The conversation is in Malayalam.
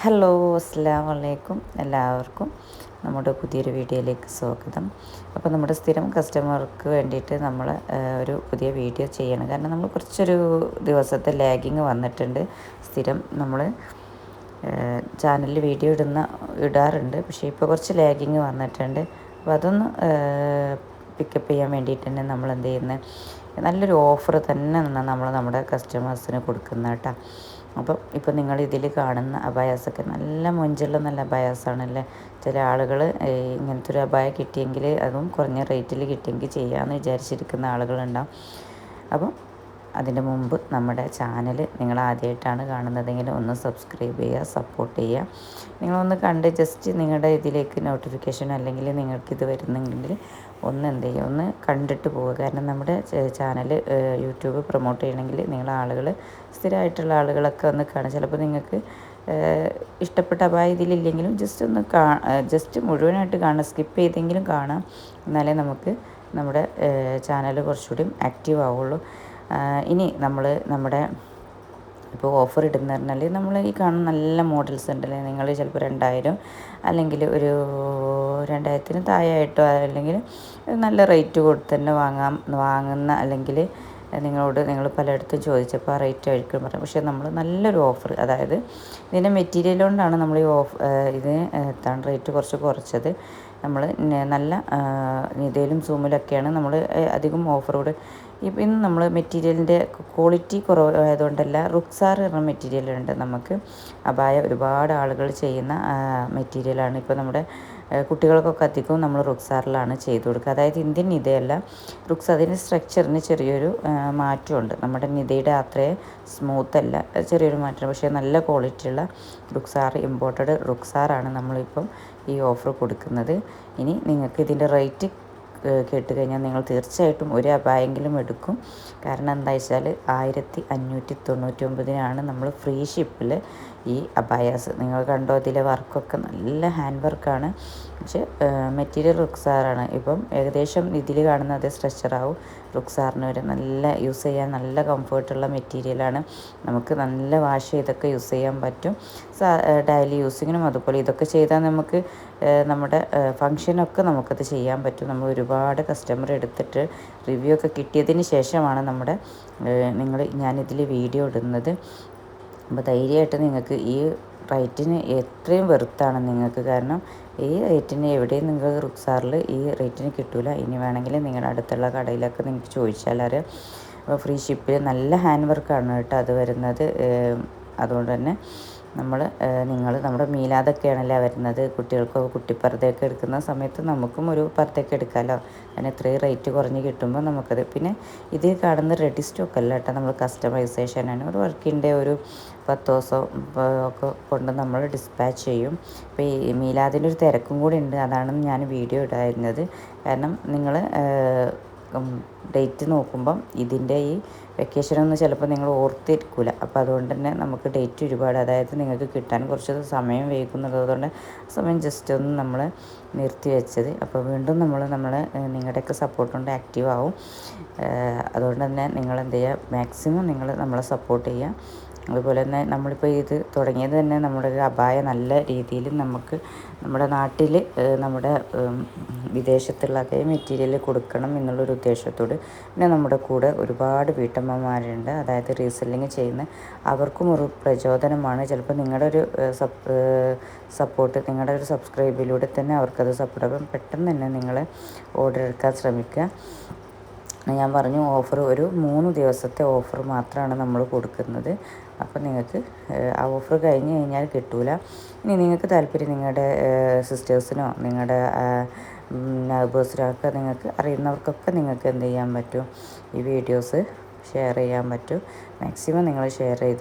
ഹലോ, അസ്സലാമു അലൈക്കും. എല്ലാവർക്കും നമ്മുടെ പുതിയൊരു വീഡിയോയിലേക്ക് സ്വാഗതം. അപ്പോൾ നമ്മുടെ സ്ഥിരം കസ്റ്റമർക്ക് വേണ്ടിയിട്ട് നമ്മൾ ഒരു പുതിയ വീഡിയോ ചെയ്യണം. കാരണം നമ്മൾ കുറച്ചൊരു ദിവസത്തെ ലാഗിങ് വന്നിട്ടുണ്ട്. സ്ഥിരം നമ്മൾ ചാനലിൽ വീഡിയോ ഇടാറുണ്ട്, പക്ഷേ ഇപ്പോൾ കുറച്ച് ലാഗിങ് വന്നിട്ടുണ്ട്. അപ്പോൾ അതൊന്ന് പിക്കപ്പ് ചെയ്യാൻ വേണ്ടിയിട്ട് തന്നെ നമ്മൾ എന്ത് ചെയ്യുന്നത്, നല്ലൊരു ഓഫർ തന്നെ നമ്മൾ നമ്മുടെ കസ്റ്റമേഴ്സിന് കൊടുക്കുന്ന കേട്ടോ. അപ്പം ഇപ്പം നിങ്ങൾ ഇതിൽ കാണുന്ന അബായാസൊക്കെ നല്ല മൊഞ്ചുള്ള നല്ല അബായാസാണല്ലേ. ചില ആളുകൾ ഇങ്ങനത്തെ ഒരു അബായ കിട്ടിയെങ്കിൽ, അതും കുറഞ്ഞ റേറ്റിൽ കിട്ടിയെങ്കിൽ ചെയ്യാമെന്ന് വിചാരിച്ചിരിക്കുന്ന ആളുകളുണ്ടാവും. അപ്പം അതിൻ്റെ മുമ്പ് നമ്മുടെ ചാനൽ നിങ്ങൾ ആദ്യമായിട്ടാണ് കാണുന്നതെങ്കിൽ ഒന്ന് സബ്സ്ക്രൈബ് ചെയ്യുക, സപ്പോർട്ട് ചെയ്യുക. നിങ്ങളൊന്ന് കണ്ട് ജസ്റ്റ് നിങ്ങളുടെ ഇതിലേക്ക് നോട്ടിഫിക്കേഷൻ അല്ലെങ്കിൽ നിങ്ങൾക്കിത് വരുന്നെങ്കിൽ ഒന്ന് എന്ത് ചെയ്യുക, ഒന്ന് കണ്ടിട്ട് പോവുക. കാരണം നമ്മുടെ ചാനൽ യൂട്യൂബ് പ്രൊമോട്ട് ചെയ്യണമെങ്കിൽ നിങ്ങൾ ആളുകൾ സ്ഥിരമായിട്ടുള്ള ആളുകളൊക്കെ ഒന്ന് കാണുക. ചിലപ്പോൾ നിങ്ങൾക്ക് ഇഷ്ടപ്പെട്ട അപായ ഇതിലില്ലെങ്കിലും ജസ്റ്റ് ഒന്ന് ജസ്റ്റ് മുഴുവനായിട്ട് കാണാം, സ്കിപ്പ് ചെയ്തെങ്കിലും കാണാം. എന്നാലേ നമുക്ക് നമ്മുടെ ചാനൽ കുറച്ചുകൂടി ആക്റ്റീവ് ആവുള്ളൂ. ഇനി നമ്മുടെ ഇപ്പോൾ ഓഫർ ഇടുന്ന പറഞ്ഞാൽ നമ്മൾ ഈ കാണുന്ന നല്ല മോഡൽസ് ഉണ്ടല്ലേ, നിങ്ങൾ ചിലപ്പോൾ 2000 അല്ലെങ്കിൽ ഒരു 2000-ന് താഴെയായിട്ടോ അല്ലെങ്കിൽ നല്ല റേറ്റ് കൊടുത്ത് തന്നെ വാങ്ങുന്ന അല്ലെങ്കിൽ നിങ്ങൾ പലയിടത്തും ചോദിച്ചപ്പോൾ ആ റേറ്റ് ആയിരിക്കും പറഞ്ഞു. പക്ഷേ നമ്മൾ നല്ലൊരു ഓഫർ, അതായത് ഇതിൻ്റെ മെറ്റീരിയൽ കൊണ്ടാണ് നമ്മൾ ഈ ഇതിന് റേറ്റ് കുറച്ച് കുറച്ചത്. നമ്മൾ നല്ല നിതയിലും സൂമിലൊക്കെയാണ് നമ്മൾ അധികം ഓഫറോട്. ഇന്ന് നമ്മൾ മെറ്റീരിയലിൻ്റെ ക്വാളിറ്റി കുറവായതുകൊണ്ടല്ല, റുക്സാർ എന്ന മെറ്റീരിയലുണ്ട് നമുക്ക്. അബായ ഒരുപാട് ആളുകൾ ചെയ്യുന്ന മെറ്റീരിയലാണ്. ഇപ്പോൾ നമ്മുടെ കുട്ടികൾക്കൊക്കെ അധികവും നമ്മൾ റുക്സാറിലാണ് ചെയ്തു കൊടുക്കുക. അതായത് ഇന്ത്യൻ നിതയല്ല, അതിൻ്റെ സ്ട്രക്ചറിന് ചെറിയൊരു മാറ്റമുണ്ട്. നമ്മുടെ നിതയുടെ അത്രയും സ്മൂത്തല്ല, ചെറിയൊരു മാറ്റം. പക്ഷേ നല്ല ക്വാളിറ്റിയുള്ള റുക്സാർ, ഇമ്പോർട്ടഡ് റുക്സാറാണ് നമ്മളിപ്പം ഈ ഓഫർ കൊടുക്കുന്നത്. ഇനി നിങ്ങൾക്ക് ഇതിൻ്റെ റേറ്റ് കേട്ട് കഴിഞ്ഞാൽ നിങ്ങൾ തീർച്ചയായിട്ടും ഒരു അബായെങ്കിലും എടുക്കും. കാരണം എന്താ വെച്ചാൽ 1599 നമ്മൾ ഫ്രീ ഷിപ്പിൽ ഈ അബായാസ് നിങ്ങൾ കണ്ടോ. അതിലെ വർക്കൊക്കെ നല്ല ഹാൻഡ് വർക്കാണ്. പക്ഷേ മെറ്റീരിയൽ റുക്സാറാണ്. ഇപ്പം ഏകദേശം ഇതിൽ കാണുന്ന അതേ സ്ട്രെച്ചറാവും റുക്സാറിന് വരെ. നല്ല യൂസ് ചെയ്യാൻ നല്ല കംഫേർട്ടുള്ള മെറ്റീരിയലാണ്. നമുക്ക് നല്ല വാഷ് ചെയ്തൊക്കെ യൂസ് ചെയ്യാൻ പറ്റും. ഡെയിലി യൂസിങ്ങിനും അതുപോലെ ഇതൊക്കെ ചെയ്താൽ നമുക്ക് നമ്മുടെ ഫങ്ഷനൊക്കെ നമുക്കത് ചെയ്യാൻ പറ്റും. നമ്മൾ ഒരുപാട് കസ്റ്റമർ എടുത്തിട്ട് റിവ്യൂ ഒക്കെ കിട്ടിയതിന് ശേഷമാണ് ഞാനിതിൽ വീഡിയോ ഇടുന്നത്. അപ്പോൾ ധൈര്യമായിട്ട് നിങ്ങൾക്ക് ഈ റേറ്റിന് എത്രയും വെറുത്താണ് നിങ്ങൾക്ക്. കാരണം ഈ റേറ്റിന് എവിടെയും നിങ്ങൾക്ക് റുക്സാറിൽ ഈ റേറ്റിന് കിട്ടില്ല. ഇനി വേണമെങ്കിൽ നിങ്ങളുടെ അടുത്തുള്ള കടയിലൊക്കെ നിങ്ങൾക്ക് ചോദിച്ചാൽ അറിയാം. അപ്പോൾ ഫ്രീ ഷിപ്പിൽ നല്ല ഹാൻഡ് വർക്കാണ് കേട്ടോ അത് വരുന്നത്. അതുകൊണ്ട് തന്നെ നമ്മുടെ മീലാതൊക്കെയാണല്ലേ വരുന്നത്. കുട്ടികൾക്ക് കുട്ടിപ്പർദ്ദയൊക്കെ എടുക്കുന്ന സമയത്ത് നമുക്കും ഒരു പർദ്ദയൊക്കെ എടുക്കാമല്ലോ. അതിന് ഇത്രയും റേറ്റ് കുറഞ്ഞ് കിട്ടുമ്പോൾ നമുക്കത്. പിന്നെ ഇതിൽ കാണുന്ന റെഡി സ്റ്റോക്ക് അല്ല കേട്ടോ, നമ്മൾ കസ്റ്റമൈസേഷനാണ്. ഒരു വർക്കിൻ്റെ ഒരു 10 ദിവസം ഒക്കെ കൊണ്ട് നമ്മൾ ഡിസ്പാച്ച് ചെയ്യും. അപ്പോൾ ഈ മീലാദിൻ്റെ ഒരു തിരക്കും കൂടി ഉണ്ട്, അതാണ് ഞാൻ വീഡിയോ ഇടായിരുന്നത്. കാരണം നിങ്ങൾ ഡേറ്റ് നോക്കുമ്പം ഇതിൻ്റെ ഈ വെക്കേഷനൊന്നും ചിലപ്പോൾ നിങ്ങൾ ഓർത്തിരിക്കില്ല. അപ്പോൾ അതുകൊണ്ട് തന്നെ നമുക്ക് ഡേറ്റ് ഒരുപാട്, അതായത് നിങ്ങൾക്ക് കിട്ടാൻ കുറച്ച് സമയം വൈകുന്നതുകൊണ്ട് സമയം ജസ്റ്റ് ഒന്ന് നമ്മൾ നിർത്തി വെച്ചത്. അപ്പോൾ വീണ്ടും നിങ്ങളുടെയൊക്കെ സപ്പോർട്ട് കൊണ്ട് ആക്റ്റീവ് ആവും. അതുകൊണ്ട് തന്നെ നിങ്ങൾ എന്ത് ചെയ്യുക, മാക്സിമം നിങ്ങൾ നമ്മളെ സപ്പോർട്ട് ചെയ്യുക. അതുപോലെ തന്നെ നമ്മളിപ്പോൾ ഇത് തുടങ്ങിയത് തന്നെ നമ്മുടെ അബായ നല്ല രീതിയിൽ നമുക്ക് നമ്മുടെ നാട്ടിൽ നമ്മുടെ വിദേശത്തുള്ള അതേ മെറ്റീരിയൽ കൊടുക്കണം എന്നുള്ളൊരു ഉദ്ദേശത്തോട്. പിന്നെ നമ്മുടെ കൂടെ ഒരുപാട് വീട്ടമ്മമാരുണ്ട്, അതായത് റീസെല്ലിങ് ചെയ്യുന്ന അവർക്കും ഒരു പ്രചോദനമാണ്. ചിലപ്പോൾ നിങ്ങളുടെ ഒരു സപ്പോർട്ട്, നിങ്ങളുടെ ഒരു സബ്സ്ക്രൈബിലൂടെ തന്നെ അവർക്കത് സപ്പോർട്ട്. അപ്പം പെട്ടെന്ന് തന്നെ നിങ്ങൾ ഓർഡർ എടുക്കാൻ ശ്രമിക്കുക. ഞാൻ പറഞ്ഞു ഓഫർ ഒരു 3 ദിവസത്തെ ഓഫർ മാത്രമാണ് നമ്മൾ കൊടുക്കുന്നത്. അപ്പോൾ നിങ്ങൾക്ക് ആ ഓഫർ കഴിഞ്ഞ് കഴിഞ്ഞാൽ കിട്ടൂല. ഇനി നിങ്ങൾക്ക് താല്പര്യം നിങ്ങളുടെ സിസ്റ്റേഴ്സിനോ നിങ്ങളുടെ നൈബേഴ്സിനൊക്കെ നിങ്ങൾക്ക് അറിയുന്നവർക്കൊക്കെ നിങ്ങൾക്ക് എന്ത് ചെയ്യാൻ പറ്റും, ഈ വീഡിയോസ് ഷെയർ ചെയ്യാൻ പറ്റും. മാക്സിമം നിങ്ങൾ ഷെയർ ചെയ്ത്